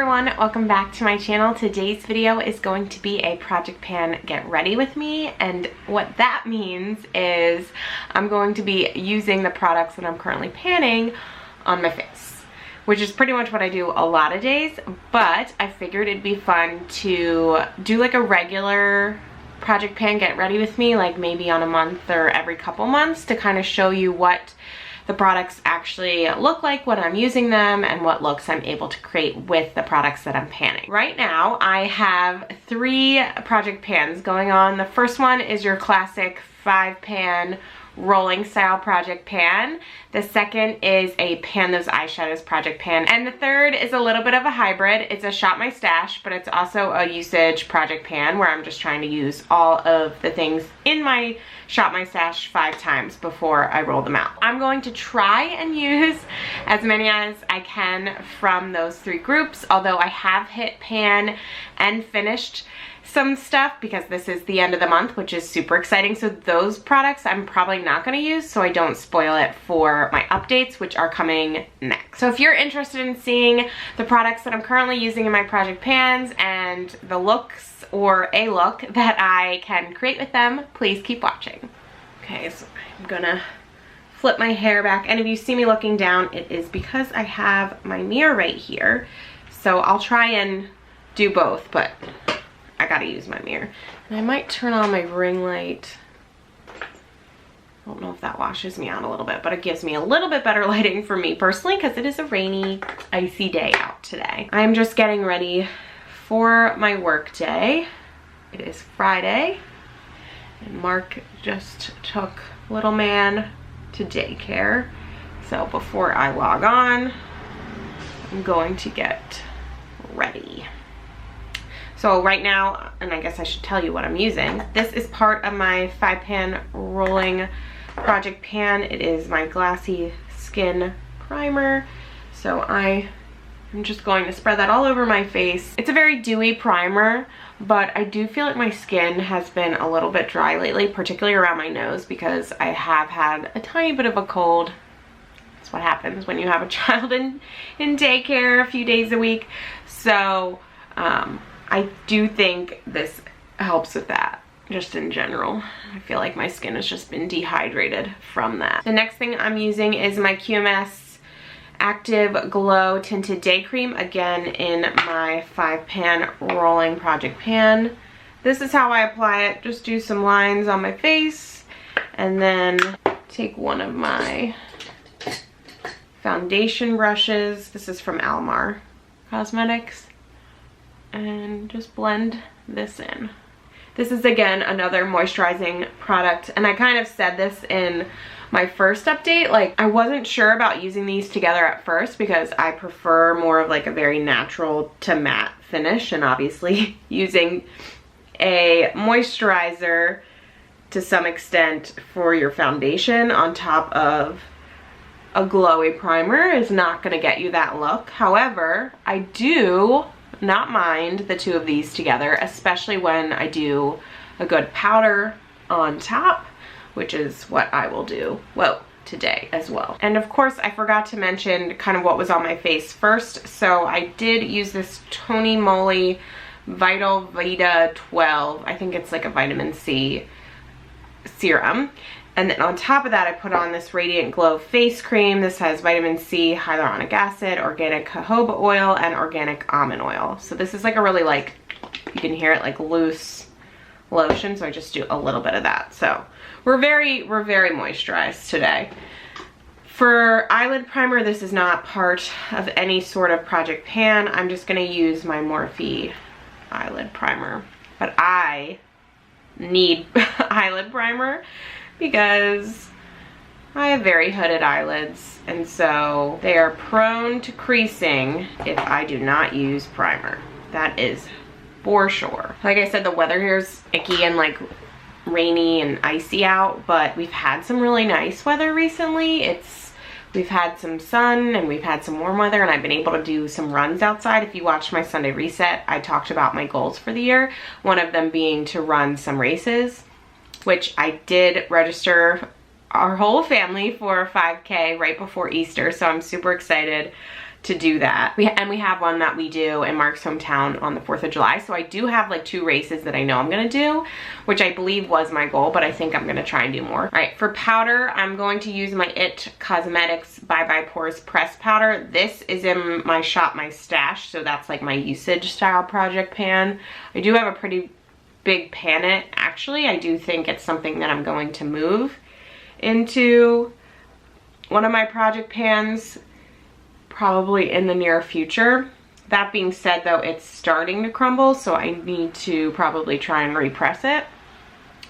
everyone, welcome back to my channel. Today's video is going to be a Project Pan Get Ready With Me, and what that means is I'm going to be using the products that I'm currently panning on my face, which is pretty much what I do a lot of days, but I figured it'd be fun to do like a regular Project Pan Get Ready With Me, like maybe on a month or every couple months, to kind of show you what the products actually look like when I'm using them and what looks I'm able to create with the products that I'm panning. Right now I have 3 project pans going on. The first one is your classic 5-pan rolling style project pan. The second is a pan those eyeshadows project pan, and the third is a little bit of a hybrid. It's a Shop My Stash, but it's also a usage project pan where I'm just trying to use all of the things in my Shop My Stash 5 times before I roll them out. I'm going to try and use as many as I can from those 3 groups, although I have hit pan and finished some stuff because this is the end of the month, which is super exciting. So those products I'm probably not going to use so I don't spoil it for my updates, which are coming next. So if you're interested in seeing the products that I'm currently using in my project pans and the looks or a look that I can create with them, please keep watching. Okay, so I'm gonna flip my hair back, and if you see me looking down, it is because I have my mirror right here. So I'll try and do both, but I gotta use my mirror. And I might turn on my ring light. I don't know if that washes me out a little bit, but it gives me a little bit better lighting for me personally because it is a rainy, icy day out today. I'm just getting ready for my work day. It is Friday, and Mark just took little man to daycare. So before I log on, I'm going to get ready. So right now, and I guess I should tell you what I'm using. This is part of my 5-pan rolling project pan. It is my Glassy Skin Primer. So I'm just going to spread that all over my face. It's a very dewy primer, but I do feel like my skin has been a little bit dry lately, particularly around my nose because I have had a tiny bit of a cold. That's what happens when you have a child in daycare a few days a week. So I do think this helps with that, just in general. I feel like my skin has just been dehydrated from that. The next thing I'm using is my QMS Active Glow Tinted Day Cream, again in my 5-pan rolling project pan. This is how I apply it. Just do some lines on my face, and then take one of my foundation brushes. This is from Almar Cosmetics. And just blend this in. This is again another moisturizing product, and I kind of said this in my first update, like I wasn't sure about using these together at first because I prefer more of like a very natural to matte finish, and obviously using a moisturizer to some extent for your foundation on top of a glowy primer is not going to get you that look. However, I do not mind the 2 of these together, especially when I do a good powder on top, which is what I will do, well, today as well. And of course, I forgot to mention kind of what was on my face first. So I did use this Tony Moly Vital Vita 12. I think it's like a vitamin C serum. And then on top of that, I put on this Radiant Glow face cream. This has vitamin C, hyaluronic acid, organic jojoba oil, and organic almond oil. So this is like a really, like, you can hear it, like loose lotion. So I just do a little bit of that. So we're very moisturized today. For eyelid primer, this is not part of any sort of project pan. I'm just gonna use my Morphe eyelid primer. But I need eyelid primer because I have very hooded eyelids, and so they are prone to creasing if I do not use primer. That is for sure. Like I said, the weather here is icky and like rainy and icy out, but we've had some really nice weather recently. We've had some sun and we've had some warm weather, and I've been able to do some runs outside. If you watched my Sunday reset, I talked about my goals for the year, one of them being to run some races, which I did register our whole family for a 5K right before Easter. So I'm super excited to do that. We have one that we do in Mark's hometown on the 4th of July. So I do have like 2 races that I know I'm gonna do, which I believe was my goal, but I think I'm gonna try and do more. All right, for powder, I'm going to use my IT Cosmetics Bye Bye Pores Press Powder. This is in my Shop My Stash, so that's like my usage style project pan. I do have a pretty big pan. Actually, I do think it's something that I'm going to move into one of my project pans probably in the near future. That being said though, it's starting to crumble, so I need to probably try and repress it,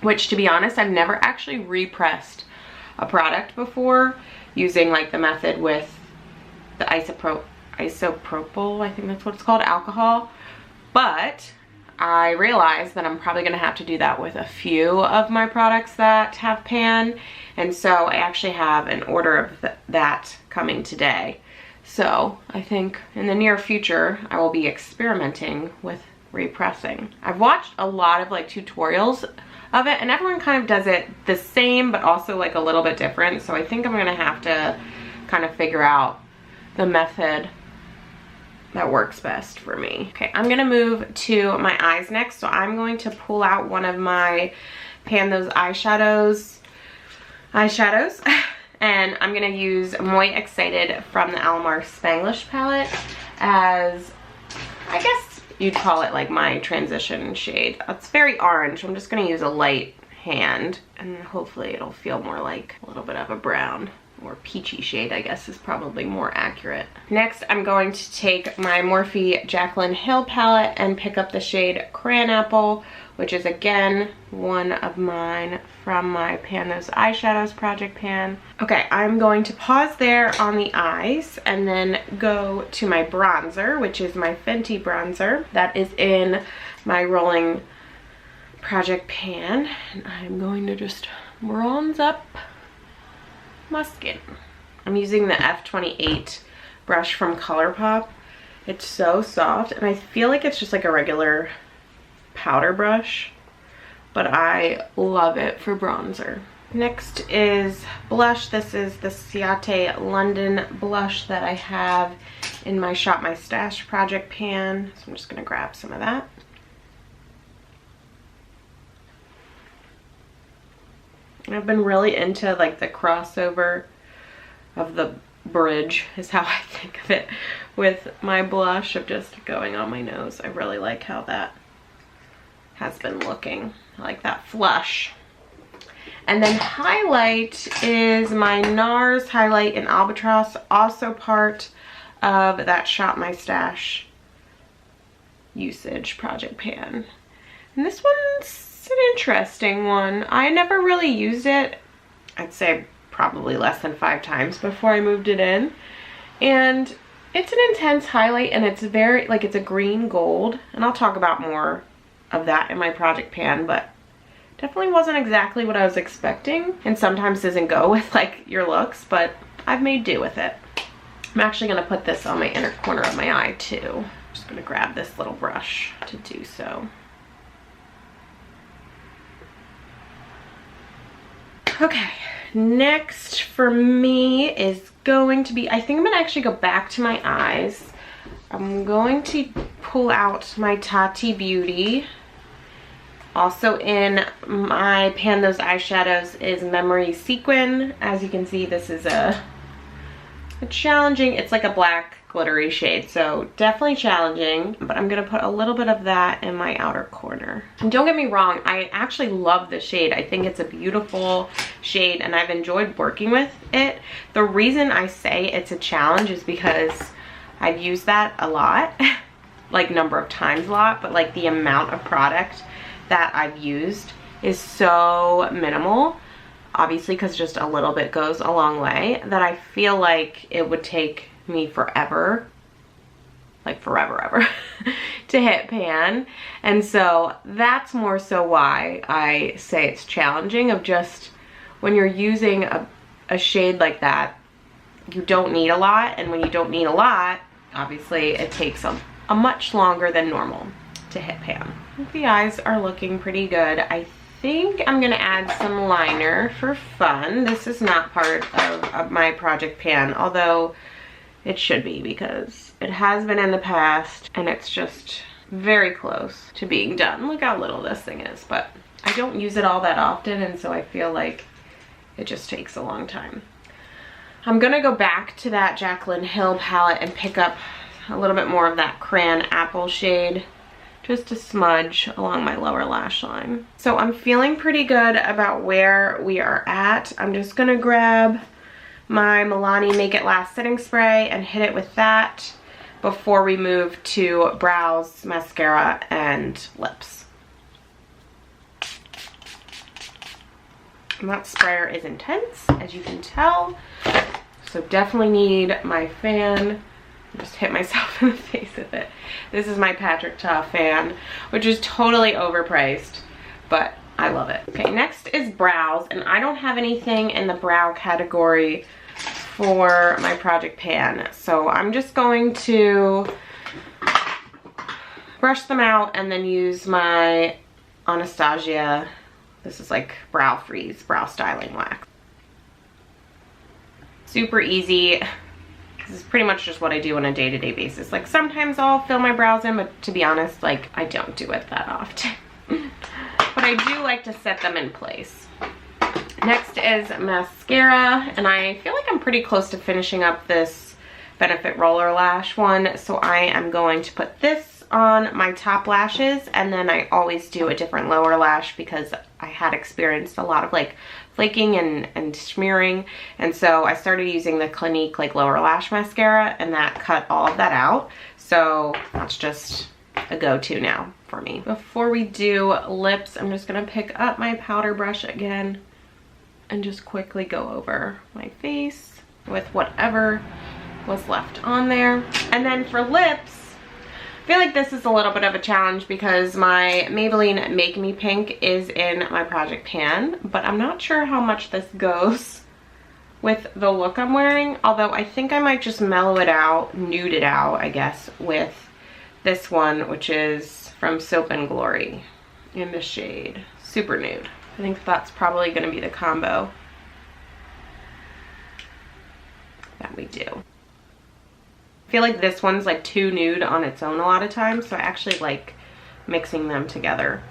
which to be honest, I've never actually repressed a product before using like the method with the isopropyl, I think that's what it's called, alcohol. But I realized that I'm probably gonna have to do that with a few of my products that have pan, and so I actually have an order of that coming today. So I think in the near future, I will be experimenting with repressing. I've watched a lot of like tutorials of it, and everyone kind of does it the same, but also like a little bit different. So I think I'm gonna have to kind of figure out the method that works best for me. Okay, I'm gonna move to my eyes next. So I'm going to pull out one of my Pan Those eyeshadows. And I'm gonna use Moi Excited from the Alamar Spanglish palette as, I guess you'd call it like my transition shade. It's very orange, so I'm just gonna use a light hand, and hopefully it'll feel more like a little bit of a brown or peachy shade, I guess is probably more accurate. Next, I'm going to take my Morphe Jaclyn Hill palette and pick up the shade Crayon Apple, which is again one of mine from my Pan Those Eyeshadows project pan. Okay, I'm going to pause there on the eyes and then go to my bronzer, which is my Fenty bronzer. That is in my rolling project pan. And I'm going to just bronze up my skin. I'm using the F28 brush from ColourPop. It's so soft, and I feel like it's just like a regular powder brush, but I love it for bronzer. Next is blush. This is the Ciate London blush that I have in my Shop My Stash project pan. So I'm just gonna grab some of that. I've been really into like the crossover of the bridge is how I think of it with my blush, of just going on my nose. I really like how that has been looking. I like that flush. And then highlight is my NARS highlight in Albatross, also part of that Shop My Stash usage project pan. And this one's an interesting one. I never really used it. I'd say probably less than 5 times before I moved it in. And it's an intense highlight, and it's very, like, it's a green gold. And I'll talk about more of that in my project pan, but definitely wasn't exactly what I was expecting, and sometimes doesn't go with like your looks, but I've made do with it. I'm actually gonna put this on my inner corner of my eye too. I'm just gonna grab this little brush to do so. Okay, next for me is going to be, I think I'm gonna actually go back to my eyes. I'm going to pull out my Tati Beauty. Also in my Pan Those eyeshadows is Memory Sequin. As you can see, this is a challenging, it's like a black glittery shade, so definitely challenging, but I'm gonna put a little bit of that in my outer corner. And don't get me wrong, I actually love the shade. I think it's a beautiful shade, and I've enjoyed working with it. The reason I say it's a challenge is because I've used that a lot, like number of times a lot, but like the amount of product that I've used is so minimal, obviously because just a little bit goes a long way, that I feel like it would take me forever, like forever ever, to hit pan. And so that's more so why I say it's challenging, of just when you're using a shade like that, you don't need a lot, and when you don't need a lot, obviously it takes a much longer than normal to hit pan. The eyes are looking pretty good. I think I'm gonna add some liner for fun. This is not part of my project pan, although It should be, because it has been in the past and it's just very close to being done. Look how little this thing is, but I don't use it all that often, and so I feel like it just takes a long time. I'm gonna go back to that Jaclyn Hill palette and pick up a little bit more of that Crayon Apple shade, just a smudge along my lower lash line. So I'm feeling pretty good about where we are at. I'm just gonna grab my Milani Make It Last setting spray and hit it with that before we move to brows, mascara, and lips. And that sprayer is intense, as you can tell, so definitely need my fan. Just hit myself in the face with it. This is my Patrick Ta fan, which is totally overpriced, but I love it. Okay, next is brows, and I don't have anything in the brow category for my project pan, so I'm just going to brush them out and then use my Anastasia, this is like Brow Freeze brow styling wax. Super easy. This is pretty much just what I do on a day-to-day basis. Like, sometimes I'll fill my brows in, but to be honest, like, I don't do it that often. But I do like to set them in place. Next is mascara, and I feel like I'm pretty close to finishing up this Benefit Roller Lash one, so I am going to put this on my top lashes, and then I always do a different lower lash because I had experienced a lot of like flaking and smearing, and so I started using the Clinique like lower lash mascara, and that cut all of that out, so that's just a go-to now for me. Before we do lips, I'm just gonna pick up my powder brush again and just quickly go over my face with whatever was left on there. And then for lips, I feel like this is a little bit of a challenge because my Maybelline Make Me Pink is in my project pan, but I'm not sure how much this goes with the look I'm wearing, although I think I might just mellow it out, nude it out, I guess, with this one, which is from Soap and Glory in the shade Super Nude. I think that's probably going to be the combo that we do. I feel like this one's like too nude on its own a lot of times, so I actually like mixing them together.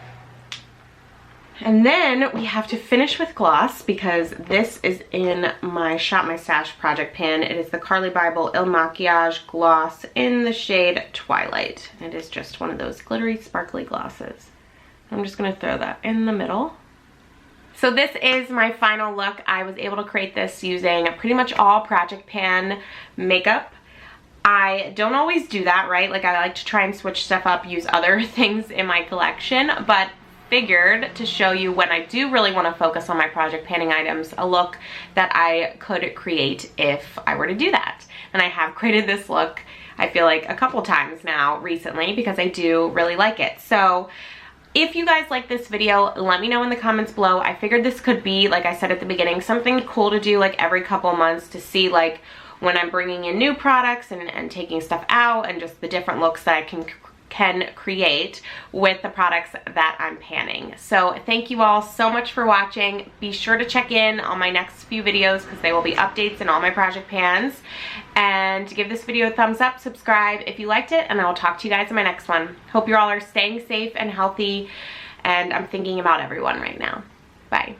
And then we have to finish with gloss because this is in my Shop My Stash project pan. It is the Carli Bybel Il Makiage gloss in the shade Twilight. It is just one of those glittery, sparkly glosses. I'm just going to throw that in the middle. So this is my final look. I was able to create this using pretty much all project pan makeup. I don't always do that, right? Like, I like to try and switch stuff up, use other things in my collection, but figured to show you when I do really want to focus on my project panning items, a look that I could create if I were to do that. And I have created this look, I feel like, a couple times now recently because I do really like it. So if you guys like this video, let me know in the comments below. I figured this could be, like I said at the beginning, something cool to do like every couple months to see like when I'm bringing in new products and taking stuff out and just the different looks that I can create with the products that I'm panning. So thank you all so much for watching. Be sure to check in on my next few videos because they will be updates in all my project pans. And give this video a thumbs up, subscribe if you liked it, and I will talk to you guys in my next one. Hope you all are staying safe and healthy, and I'm thinking about everyone right now. Bye.